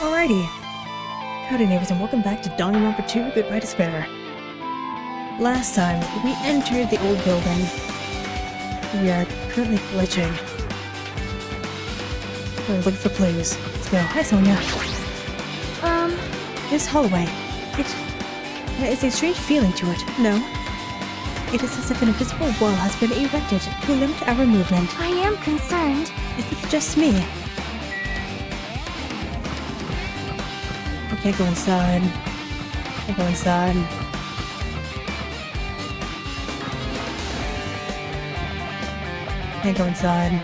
Alrighty. Howdy Neighbors and welcome back to Danganronpa 2 Goodbye Despair. Last time, we entered the old building. We are currently glitching. We're looking for clues. Let's go. Hi, Sonia. This hallway. There is a strange feeling to it, no? It is as if an invisible wall has been erected to limit our movement. I am concerned. Is it just me? I can't go inside. Can't go inside. Can't go inside.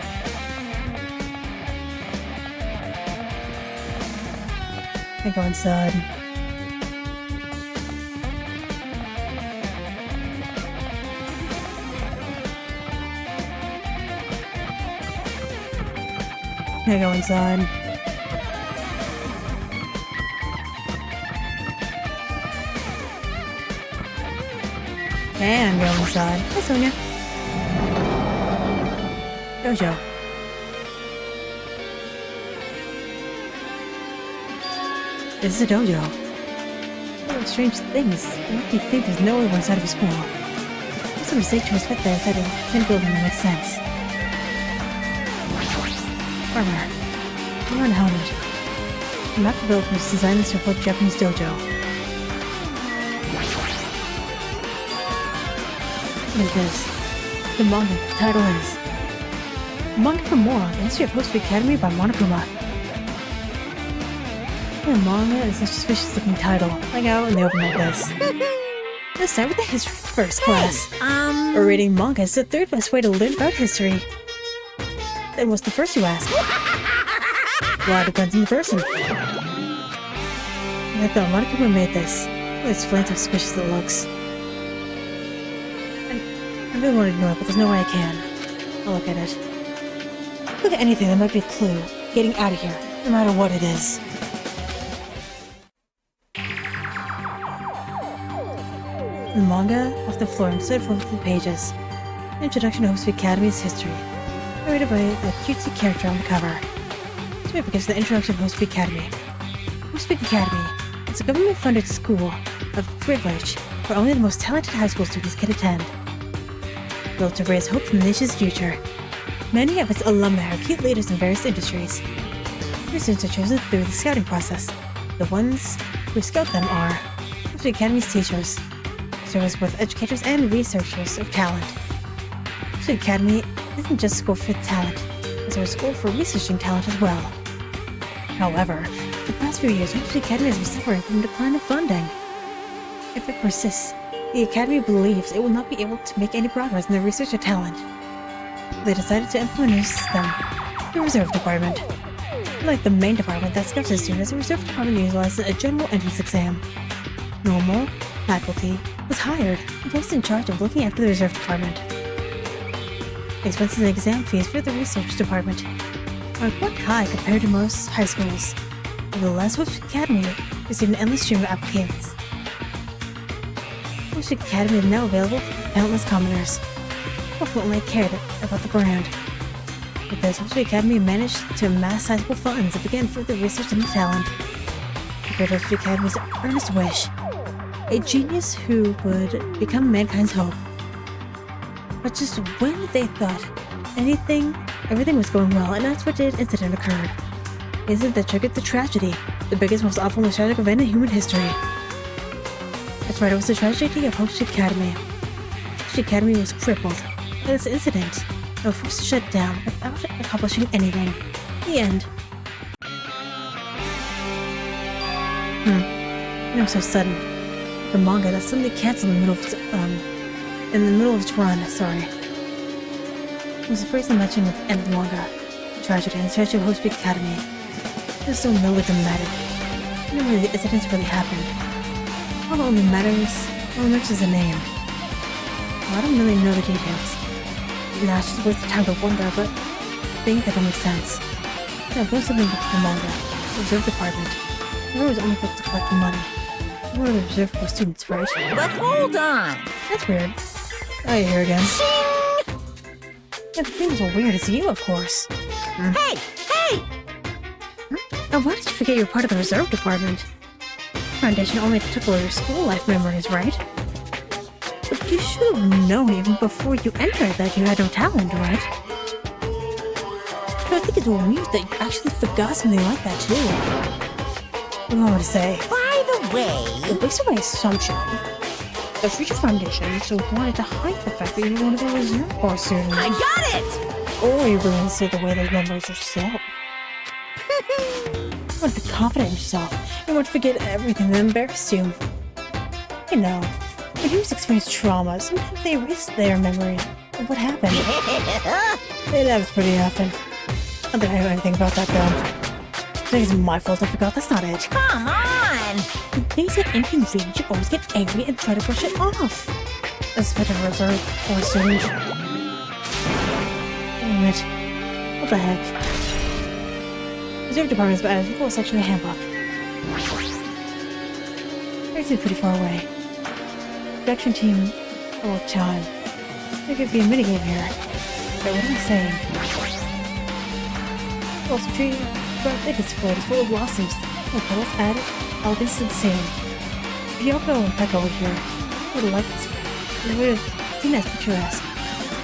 Can't go inside. Can't go inside. Can go inside. Hi, Sonia. Dojo. This is a dojo. Oh, strange things. They make me think there's no one inside of a school. There's a mistake to respect that inside of a building that makes sense. Farmer. You're unhelmed. The map of the village was designed to reflect Japanese dojo. What is this? The manga. The title is Manga for More, the History of Host Academy by Monokuma. The manga is such a suspicious-looking title. Hang out and they open like this. Let's start with the history first class. Reading manga is the third best way to learn about history. Then what's the first, you ask? Well, it depends on the person. I thought Monokuma made this. It explains how suspicious it looks. I really want to ignore it, but there's no way I can. I'll look at it. Look at anything that might be a clue. Getting out of here, no matter what it is. The manga off the floor and stood for the pages. Introduction to Host Academy's history. Narrated by the cutesy character on the cover. So it begins the introduction of Host Academy. Host Academy is a government-funded school of privilege where only the most talented high school students can attend. Built to raise hope in the nation's future. Many of its alumni are key leaders in various industries. New students are chosen through the scouting process. The ones who scout them are Host Academy's teachers, serve as both educators and researchers of talent. Host Academy isn't just a school for talent, it's a school for researching talent as well. However, for the past few years, Host Academy has been suffering from a decline of funding. If it persists, the Academy believes it will not be able to make any progress in the research of talent. They decided to implement a new system, the Reserve Department. Like the main department that scouts the students, the Reserve Department utilizes a general entrance exam. Normal faculty was hired and placed in charge of looking after the Reserve Department. The expenses and exam fees for the Research Department are quite high compared to most high schools. Nevertheless, Host Academy received an endless stream of applicants. Host Academy is now available for countless commoners who only cared about the brand. With this, Host Academy managed to amass sizable funds and began further research into talent. Compared to Host Academy's earnest wish, a genius who would become mankind's hope. But just when they thought everything was going well, an unexpected incident occurred. The incident that triggered the tragedy, the biggest, most awful, most tragic event in human history. That's right, it was the tragedy of Host Academy. Host Academy was crippled by this incident and was forced to shut down without accomplishing anything. The end. You know, so sudden. The manga that suddenly canceled in the middle of its run, sorry. It was the phrase I mentioned at the end of the manga. Tragedy and the tragedy of Host Academy. It was so melodramatic. None of the incidents really happened. All that only matters is the name. Well, I don't really know the details. Nah, it's just worth the time to wonder, but things that don't make sense. Yeah, go something with the manga. The Reserve Department. They're always only supposed to collect money. One of the reserve for students, right? But hold on! That's weird. Oh, you're here again. Shing! Yeah, the thing is weird. It's you, of course. Hey! Hey! Huh? And why did you forget you were part of the reserve department? Foundation only took away your school life memories, right? But you should have known even before you entered that you had no talent, right? But I think it's weird that you actually forgot something like that, too. What do you want me to say? By the way, Well, based on my assumption, the future foundation so wanted to hide the fact that you were one of the reserve corps students. I got it! Or you really see the way those memories yourself. You want to be confident in yourself. You want to forget everything that embarrassed you. You know, when humans experience trauma, sometimes they erase their memory of what happened. It happens pretty often. Not that I know anything about that, though. I think it's my fault I forgot. That's not it. Come on! When things get inconvenient, you always get angry and try to brush it off. Especially a reserve or a student. Damn it. What the heck? Reserve department is bad. Equal section of the handbook. It's pretty far away. Production team, all the time. There could be a minigame here. But what am I saying? Also, tree, but it is full of lawsuits. No petals added. All this is insane. If Yoko and Pekka were here, I would have liked this. They would have seen as picturesque.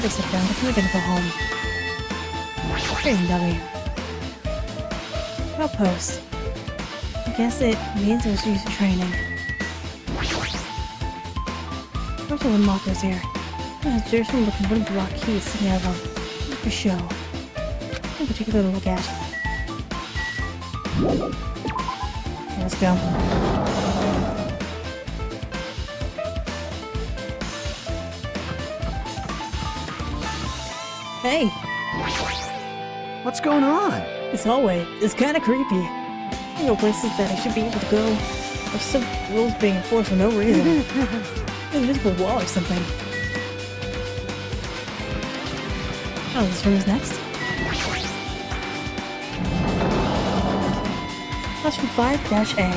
They sit down, but we're gonna go home. Crazy dummy. Outpost. I guess it means it was used for training. Where's all the markers here? There's one looking wooden block keys sitting out of them. For show. No particular to look at. Okay, let's go. Hey! What's going on? This hallway is kinda creepy. You know, places that I should be able to go. There's some rules being enforced for no reason. An invisible wall or something. Oh, this room is next. Classroom 5-A.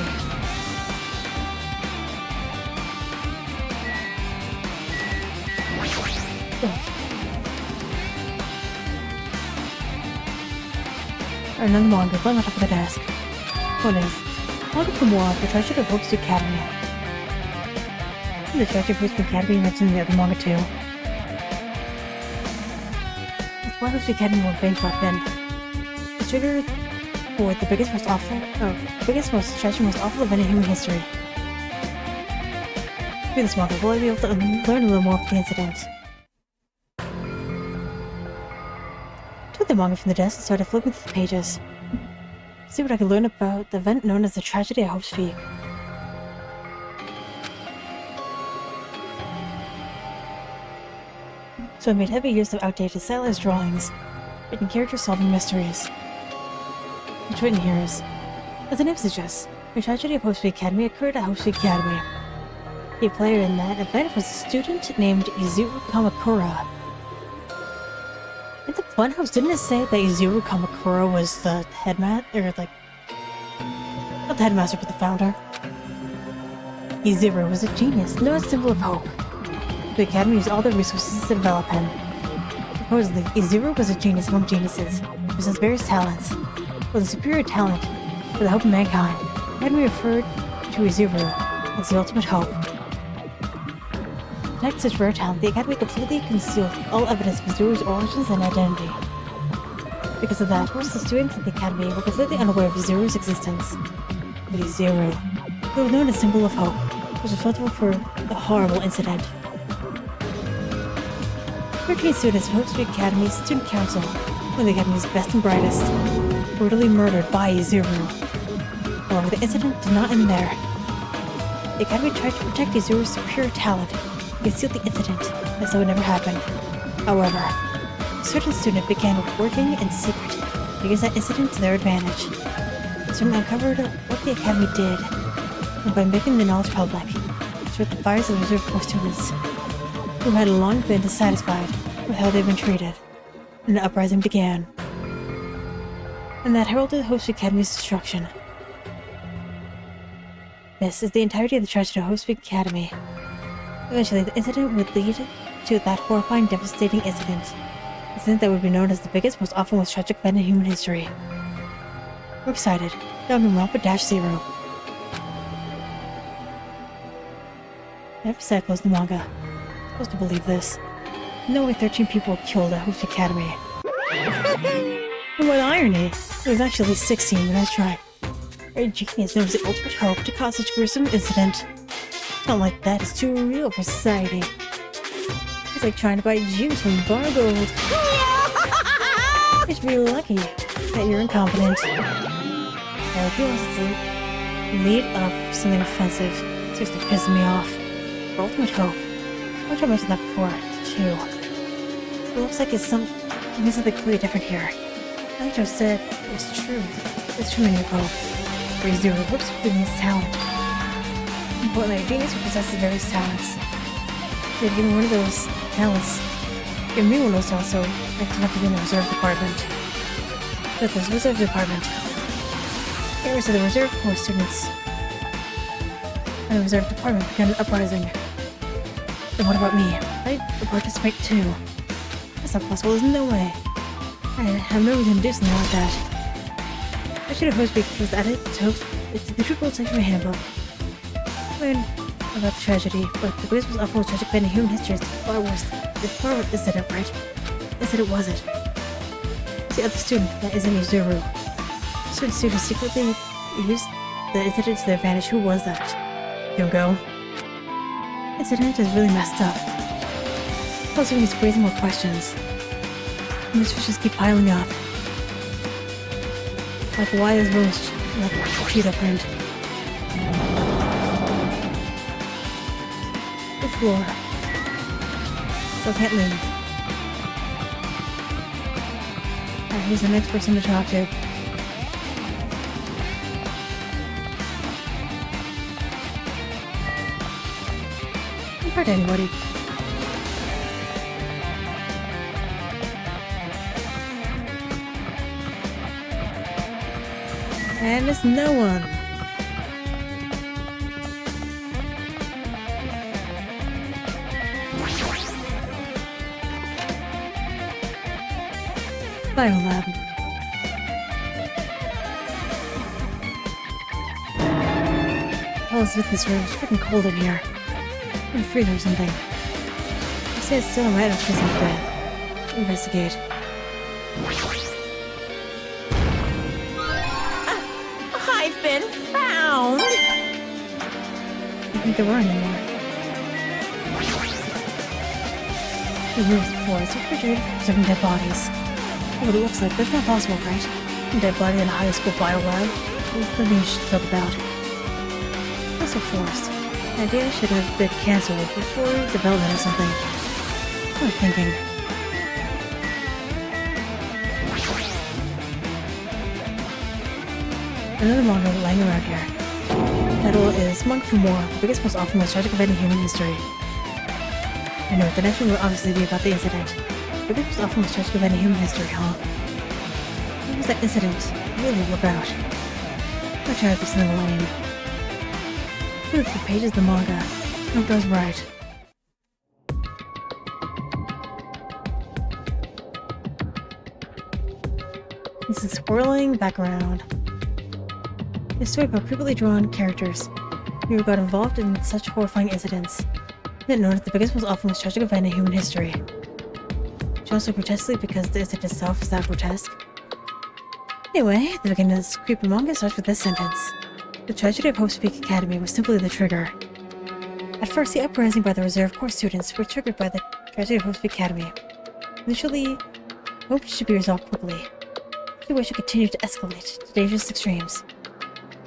Another manga, right on top of the desk. What is? Manga for more of the Treasure of Hope's Academy. The Treasure of Hope's Academy mentioned in the other manga too. That's why Hope's Academy went bankrupt then. The trigger for the biggest, most tragic, most awful event in human history. Through this manga, will I be able to learn a little more of the incident? Took the manga from the desk and started flipping through the pages. See what I can learn about the event known as the Tragedy at Hope's Peak. So I made heavy use of outdated stylized drawings, written characters solving mysteries. What's written here is, as the name suggests, the Tragedy of Hope's Peak Academy occurred at Hope's Peak Academy. The player in that event was a student named Izuru Kamakura. In the Funhouse, didn't it say that Izuru Kamakura was the headmaster, or like, not the headmaster, but the founder? Izuru was a genius, known as symbol of hope. The Academy used all their resources to develop him. Supposedly, Izuru was a genius among geniuses, who possessed various talents. With a superior talent for the hope of mankind, the Academy referred to Izuru as the ultimate hope. To protect such rare talent, the Academy completely concealed all evidence of Izuru's origins and identity. Because of that, most of the students at the Academy were completely unaware of Izuru's existence. But Izuru, who was known as Symbol of Hope, was responsible for the horrible incident. 13 students of Hope's Peak Academy's Student Council, one of the Academy's best and brightest, brutally murdered by Izuru. However, the incident did not end there. The Academy tried to protect Izuru's superior talent, concealed the incident as though it never happened. However, a certain student began working in secret to use that incident to their advantage. The student uncovered what the Academy did, and by making the knowledge public, stirred the fires of the reserve corps students, who had long been dissatisfied with how they'd been treated, and an uprising began. And that heralded Hope's Peak Academy's destruction. This is the entirety of the tragedy of Hope's Peak Academy. Eventually, the incident would lead to that horrifying, devastating incident. Incident that would be known as the biggest, most awful, most tragic event in human history. We're excited. Danganronpa-0. Every side closed the manga. I'm supposed to believe this. No way 13 people were killed at Hoops Academy. And what irony, it was actually 16 when I tried. Our genius knows the ultimate hope to cause such gruesome incident. Something like that is too real for society. It's like trying to buy juice from bar gold. You should be lucky that you're incompetent. Now, if you want to lead up for something offensive, seriously pissing me off. For ultimate hope. I tried mentioning that before, too. It looks like it's something completely different here. Like Joe said, it was true. It's true in your hope. Where zero hopes for his talent. Importantly, genius who possesses various talents. They've given one of those talents. Give me one of those talents, so I can have to be in the reserve department. But this reserve department. Members of the reserve corps students and the reserve department began an uprising. Then what about me? I participate too. That's not possible, there's no way. I have no reason to do something like that. I should have hoped because added to hope it's the triple section of my handbook. I learned about the tragedy, but the greatest was awful tragic event in human history is far worse. It's far worse. Is it right? They said it wasn't. It's the other student that isn't Yuzuru. Certain students secretly used the incident to their advantage. Who was that? Don't go. Incident is really messed up. Plus, we need to raise more questions. And these fishes keep piling up. Like, why is Rose like cheetah print? The floor. Still can't leave. Alright, who's the next person to talk to? Don't hurt anybody. And it's no one. Biolab. Hell is with this room? It's freaking cold in here. I'm afraid or something. I say it's still right after prison death. Investigate. I've been found! I think there were anymore. The room before is refrigerated for preserving dead bodies. What it looks like, that's not possible, right? A dead body in a high school biolab? What do you should talk about? Also forced. The idea should have been cancelled before development or something. What am I thinking? Another manga lying around here. The title is Monk for More, the biggest, most awful, most tragic event in human history. I know, the next one will obviously be about the incident. The biggest, most awful, most tragic event in human history, huh? What was that incident really all about? I'll try to do something lame. Look at the pages of the manga. I hope I was right. This is swirling background. A story about creepily drawn characters who got involved in such horrifying incidents. Didn't know it's the biggest, most awful, most tragic event in human history. She also grotesquely because the incident itself is that grotesque. Anyway, the beginning of this creepy manga starts with this sentence. The tragedy of Hope's Peak Academy was simply the trigger. At first, the uprising by the reserve corps students were triggered by the tragedy of Hope's Peak Academy. Initially, Hope should be resolved quickly. The situation continued to escalate to dangerous extremes.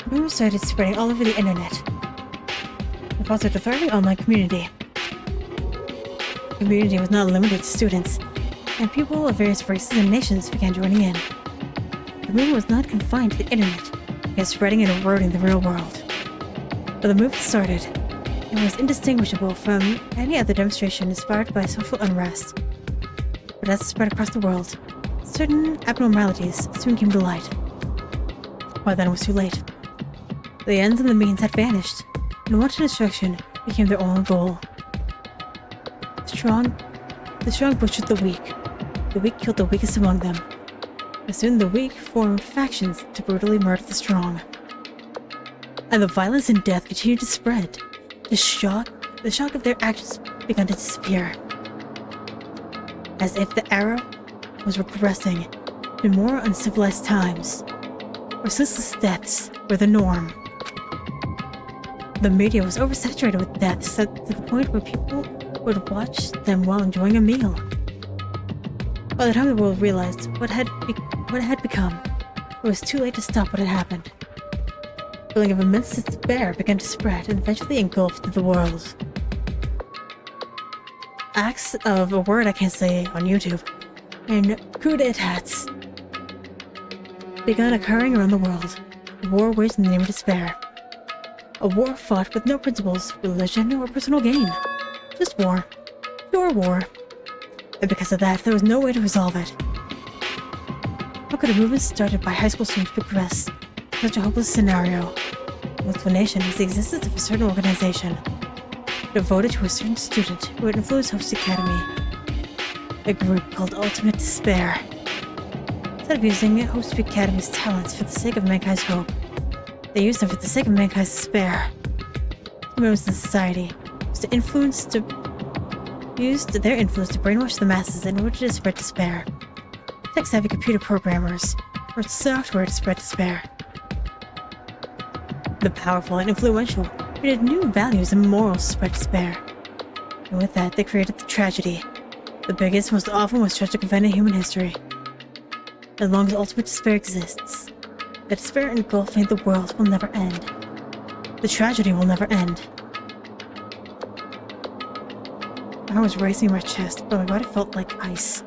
Rumors started spreading all over the internet. It fostered a thriving online community. The community was not limited to students, and people of various races and nations began joining in. The movement was not confined to the internet, it began spreading and eroding the real world. But the movement started. It was indistinguishable from any other demonstration inspired by social unrest. But as it spread across the world, certain abnormalities soon came to light. By then it was too late. The ends and the means had vanished, and wanton destruction became their only goal. The strong butchered the weak killed the weakest among them. But soon the weak formed factions to brutally murder the strong. And the violence and death continued to spread. The shock of their actions began to disappear. As if the era was regressing to more uncivilized times, where senseless deaths were the norm. The media was oversaturated with deaths to the point where people would watch them while enjoying a meal. By the time the world realized what it had become, it was too late to stop what had happened. A feeling of immense despair began to spread and eventually engulfed the world. Acts of a word I can't say on YouTube, and coup d'etats began occurring around the world. A war waged in the name of despair. A war fought with no principles, religion, or personal gain. Just war. Pure war. And because of that, there was no way to resolve it. How could a movement started by high school students progress in such a hopeless scenario? The explanation is the existence of a certain organization devoted to a certain student who had influenced Host Academy. A group called Ultimate Despair. Instead of using Host Academy's talents for the sake of mankind's hope, they used them for the sake of mankind's despair. Some members of society used their influence to brainwash the masses in order to spread despair. Tech-savvy computer programmers wrote software to spread despair. The powerful and influential created new values and morals to spread despair. And with that, they created the tragedy. The biggest, most awful, most tragic event in human history. As long as ultimate despair exists, the despair engulfing the world will never end. The tragedy will never end. I was racing in my chest, but my body felt like ice.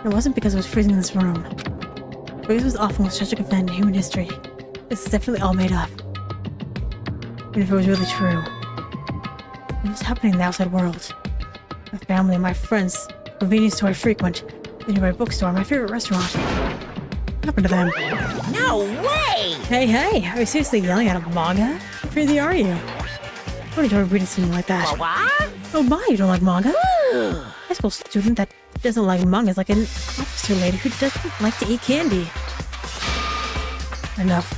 It wasn't because I was freezing in this room. Because it was the awful, most tragic event in human history. This is definitely all made up. Even if it was really true. What was happening in the outside world? My family, my friends, the convenience store I frequent, the nearby bookstore, my favorite restaurant. What happened to them? No way! Hey, are you seriously yelling at a manga? How crazy are you? I would enjoy reading something like that. What? Oh my, you don't like manga? High school student that doesn't like manga is like an officer lady who doesn't like to eat candy. Enough.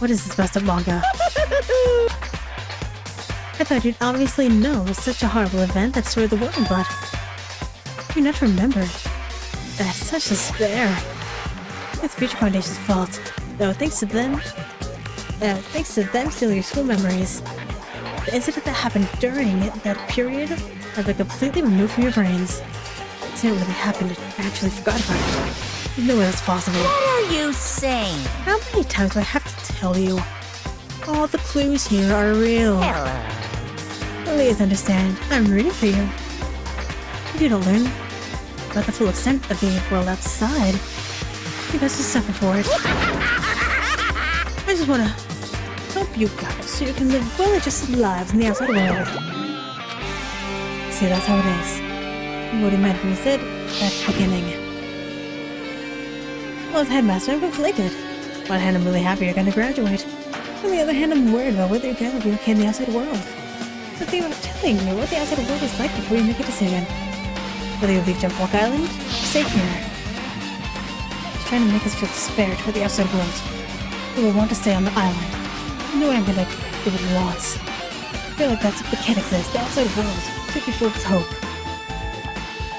What is this messed up manga? I thought you'd obviously know it was such a horrible event that destroyed the world, but you not remember. That's such despair. It's Future Foundation's fault, though thanks to them stealing your school memories. The incident that happened during that period has been completely removed from your brains. It didn't really happen, I actually forgot about it. There's no way that's possible. What are you saying? How many times do I have to tell you? All the clues here are real. Hello. Please understand, I'm rooting for you. If you don't learn about the full extent of the world outside, you guys will suffer for it. I just want to help you guys so you can live well-adjusted lives in the outside world. See, that's how it is. What he meant when he said at the beginning. Well, as headmaster, I'm conflicted. On one hand, I'm really happy you're going to graduate. On the other hand, I'm worried about whether you're going to be okay in the outside world. So think about telling me what the outside world is like before you make a decision. Whether you leave Jump-Walk Island, or stay here. He's trying to make us feel despair toward the outside world. We will want to stay on the island. You know I'm gonna do what he wants. I feel like that's if the kid exists, the outside world should be filled with hope.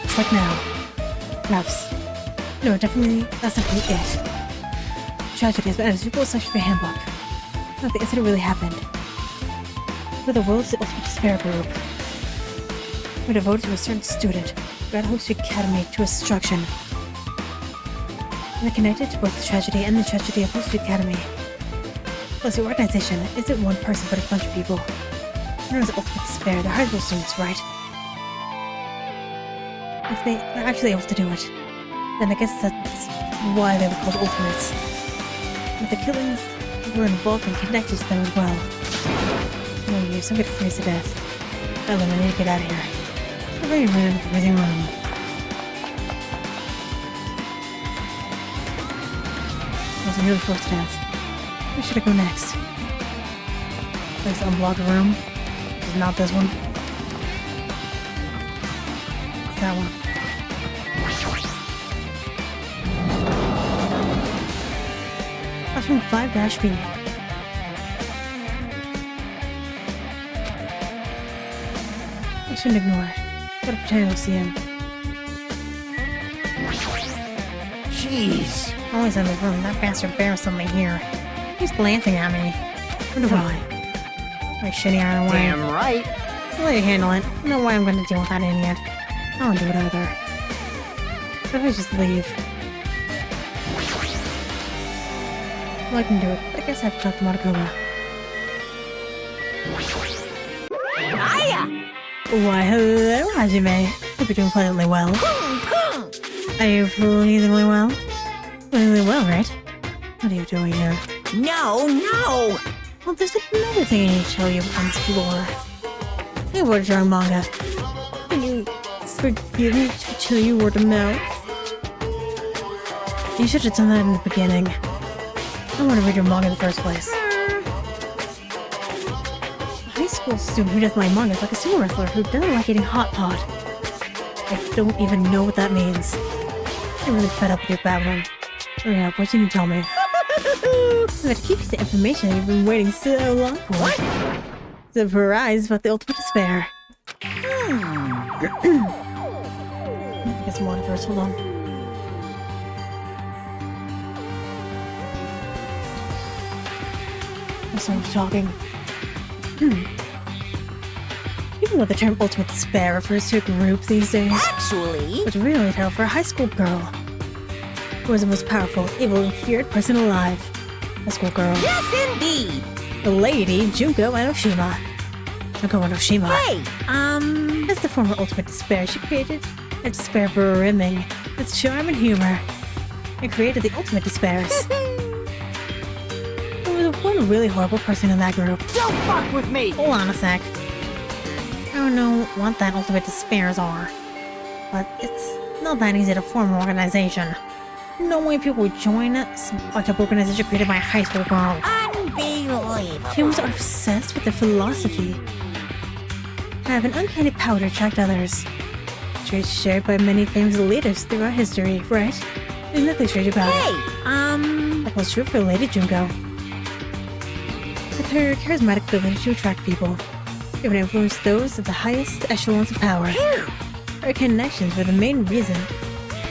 Just like now. Perhaps. No, definitely, that's definitely it. Tragedy has been added to the section of your handbook. Not the incident really happened. For the world's ultimate despair group. We're devoted to a certain student who got Host Academy to its destruction. We're connected to both the tragedy and the tragedy of Host Academy. Plus, the organization isn't one person but a bunch of people. Known as ultimate despair, they're high school students, right? If they are actually able to do it, then I guess that's why they were called ultimates. But the killings were involved and connected to them as well. Oh, I'm gonna freeze to death. Ellen, I need to get out of here. I'm very rude in the freezing room. I was really forced to death. Where should I go next? This unblocked room. Which is not this one. It's that one. Option 5-B. I shouldn't ignore it. Gotta pretend I don't see him. Jeez. Always in the room. That bastard bear is something here. He's glancing at me. Wonder why. My shitty iron way. Damn right. I'll let you handle it. No way I'm gonna deal with that idiot. I don't do it either. What if I just leave? Well, I can do it, but I guess I have to talk to Monokuma. Hiya! Why, hello, Hajime. Hope you're doing pleasantly well. Are you pleasingly well? Pleasingly well, right? What are you doing here? No, no! Well, there's another thing I need to tell you on this floor. I were drawing manga. Can you forgive me to tell you word of mouth? You should have done that in the beginning. I want to read your manga in the first place. A high school student who doesn't like manga is like a sumo wrestler who doesn't like eating hot pot. I don't even know what that means. I'm really fed up with your babbling. Hurry up, what you need to tell me? I'm going to keep you the information you've been waiting so long for. What? Surprise about the ultimate despair. Get some water first, hold on. There's so much talking. Even though the term ultimate despair refers to a group these days, Actually, which really tell for a high school girl who was the most powerful, evil, and feared person alive. High school girl. yes indeed! The lady Junko Enoshima. Junko Enoshima. Hey, As the former ultimate despair, she created a despair brimming with charm and humor, and created the ultimate despairs. There was one really horrible person in that group. Don't fuck with me! Hold on a sec. I don't know what that ultimate despairs are, but it's not that easy to form an organization. No way people would join some fucked up organization created by a high school girl. unbelievable. Humans are obsessed with their philosophy. Have an uncanny power to attract others. Traits shared by many famous leaders throughout history, right? There's nothing strange about it. Hey, That was true for Lady Junko. With her charismatic ability to attract people, she would influence those at the highest echelons of power. Her connections were the main reason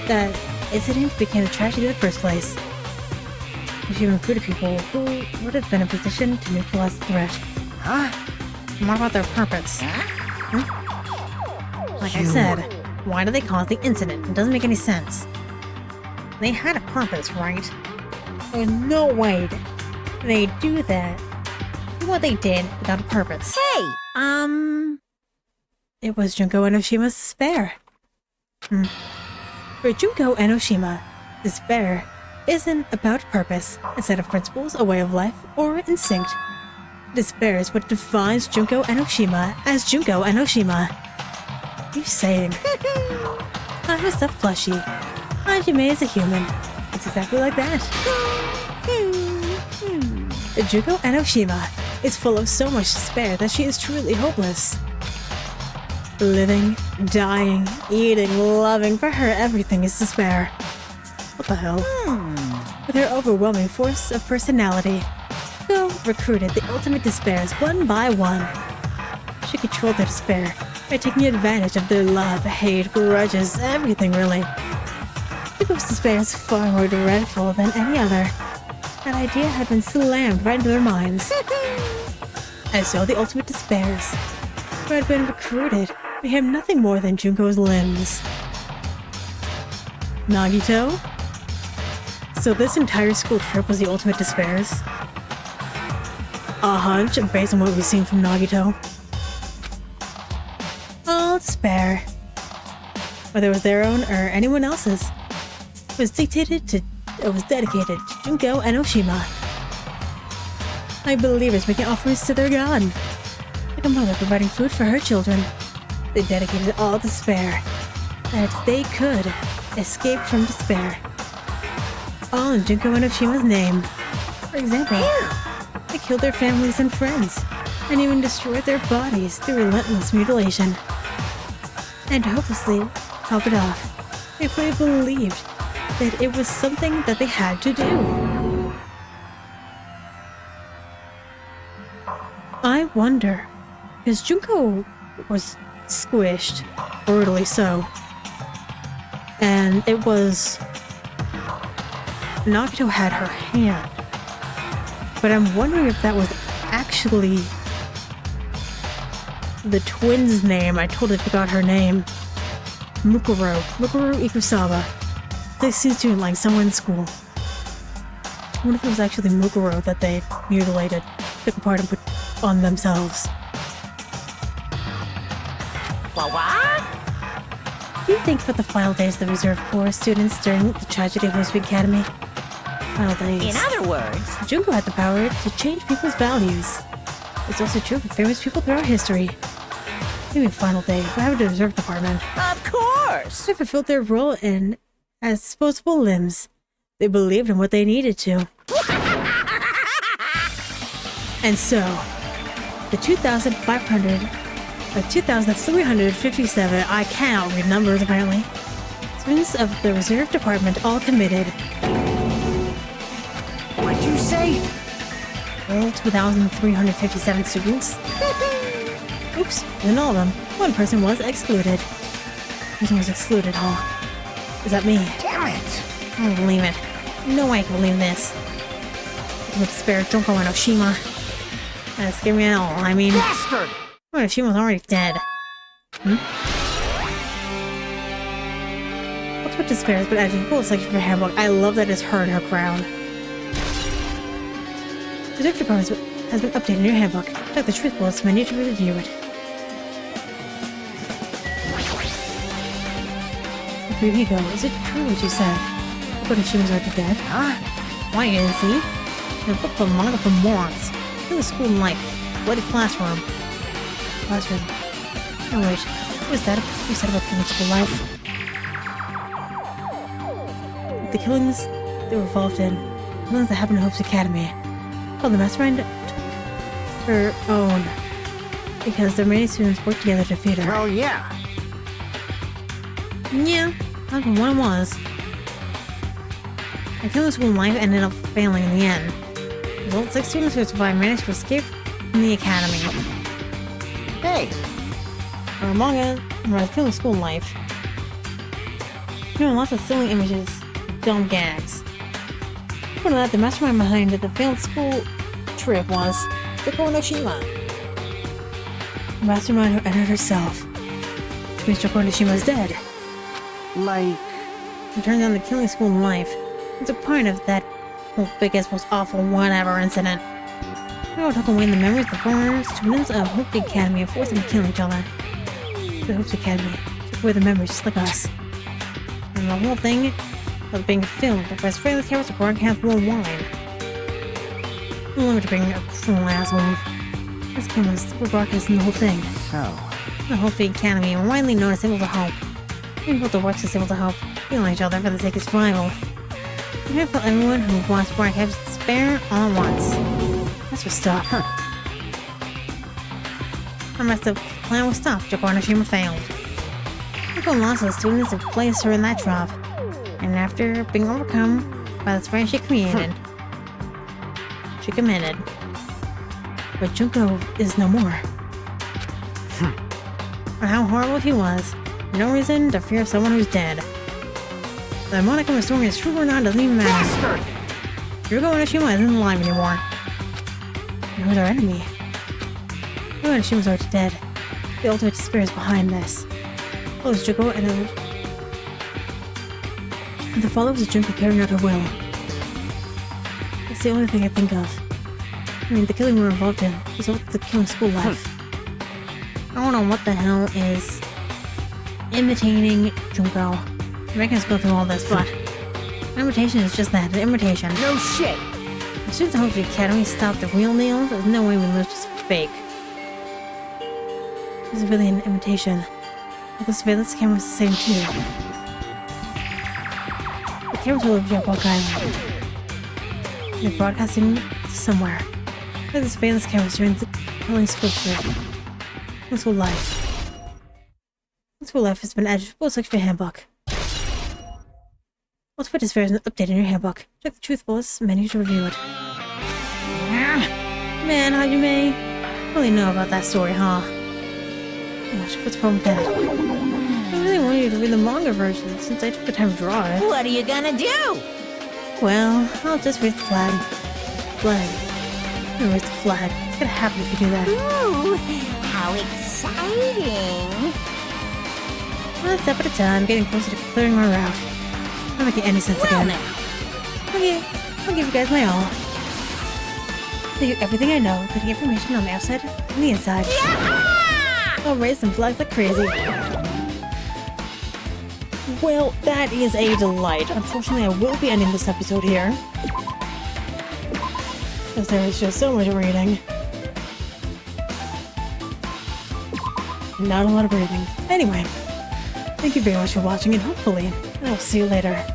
that incident became a tragedy in the first place. She recruited people who would have been in a position to neutralize the threat. Huh? And what about their purpose? Like I said, why do they cause the incident? It doesn't make any sense. They had a purpose, right? There's no way they do that. Do what they did without a purpose. hey, It was Junko Enoshima's despair. For Junko Enoshima, despair isn't about purpose, instead of principles, a way of life, or instinct. Despair is what defines Junko Enoshima as Junko Enoshima. What are you saying? I'm a stuffed plushie. Hajime is a human. It's exactly like that. Junko Enoshima is full of so much despair that she is truly hopeless. Living, dying, eating, loving, for her everything is despair. What the hell? With her overwhelming force of personality, Junko recruited the ultimate despairs one by one. She controlled their despair by taking advantage of their love, hate, grudges, everything really. Junko's despair is far more dreadful than any other. That idea had been slammed right into their minds. And so the ultimate despairs, who had been recruited, became nothing more than Junko's limbs. Nagito? So this entire school trip was the ultimate despairs? A hunch based on what we've seen from Nagito. All despair, whether it was their own or anyone else's, was dedicated to Junko Enoshima. Like believers making offerings to their god. Like a mother providing food for her children. They dedicated all despair, that they could escape from despair. All in Junko Enoshima's name. For example, they killed their families and friends, and even destroyed their bodies through relentless mutilation. And hopelessly top it off, they fully believed that it was something that they had to do. I wonder, because Junko was squished, brutally so, and it was Nagito had her hand, but I'm wondering if that was actually the twins' name. I totally forgot her name. Mukuro Ikusawa. They seem to like someone in school. I wonder if it was actually Mukuro that they mutilated, took apart and put on themselves. What? Do you think about the final days of the reserve corps students during the tragedy of Host Academy? Final days. In other words, Junko had the power to change people's values. It's also true for famous people throughout history. Maybe final day, what happened to the reserve department? of course. They fulfilled their role in as disposable limbs. They believed in what they needed to. And so, the 2,357, I cannot read numbers apparently, students of the reserve department all committed. What'd you say? All 2,357 students. Oops, and all of them. One person was excluded. Person was excluded, huh? Is that me? Damn it! I don't believe it. No way I can believe this. With spare Junko and Oshima. That scared me at all. I mean, Bastard! what if Oshima's already dead? What's what despair has been added to the full section of her handbook. I love that it's her in her crown. The District Department has been updated in your handbook. Check the truth bullets when you need to review it. Here you go. Is it true what you said? But Oshima's already dead? Huh? Why isn't he? The book of manga for morons. In the school life. Bloody classroom. Classroom. Oh wait, what is that you said about killing school life? The killings they were involved in. Killings that happened in Hope's Academy. Oh, the mastermind took her own. Because the remaining students worked together to defeat her. Well, yeah. Yeah, that's what it was. The killing school life ended up failing in the end. The result, 6 students who survived managed to escape from the academy. Hey, Or manga, or killing school life. You know, lots of silly images, dumb gags. One of that, the mastermind behind the failed school trip was Joko Noshima. The mastermind who entered herself. Which means Joko Noshima is dead. like... It turns out the killing school life is a part of that whole biggest, most awful whatever incident. We all took away the memories of the former students of Hope Academy and forced them to kill each other. The Hope Academy took away the memories just like us. And the whole thing was being filmed by Australia's cameras to broadcast worldwide. No limit to being a cruel asshole. These cameras were broadcasting the whole thing. So... The Hope Academy were widely known as Symbols of Hope. People to watch the Symbols of Hope, healing each other for the sake of survival. We have for everyone who wants broadcast despair all at once. That's what stopped. Our master plan was stopped. Joko Noshima failed. Joko lost the students who placed her in that drop. And after being overcome by the spirit she committed. But Junko is no more. Or how horrible he was. No reason to fear someone who's dead. The Monica story is true or not doesn't even matter. Bastard! Joko Noshima isn't alive anymore. And who's our enemy? Joko Noshima's already dead. The ultimate despair is behind this. Follows Joko and the followers of Junko carrying out her will. It's the only thing I think of. I mean, the killing we were involved in was the killing school life. I don't know what the hell is imitating Junko. Making us go through all this, but an imitation is just that, an imitation. No shit! As soon as the Hope Academy stopped the real deal, there's no way we lose just fake. This is really an imitation. Like the surveillance camera's the same too. The camera's all over Japan Island. They're broadcasting somewhere. Like the surveillance cameras during the killing school trip. School life. School life has been added to full section of your handbook. What's put this version updated in your handbook? Check the truth bullets menu to review it. Man, Hajime. Really know about that story, huh? Gosh, what's the problem with that? I really wanted you to read the manga version since I took the time to draw it. What are you gonna do? Well, I'll just raise the flag. I'm gonna raise the flag. It's gonna happen if you do that. Ooh, how exciting! One step at a time, getting closer to clearing my route. Not making any sense Well again. now, Okay, I'll give you guys my all. Tell you everything I know, putting information on the outside and the inside. yeah! I'll raise some flags like crazy. Well, that is a delight. Unfortunately, I will be ending this episode here. Because there is just so much reading. Not a lot of breathing. Anyway, thank you very much for watching, and hopefully, I'll see you later.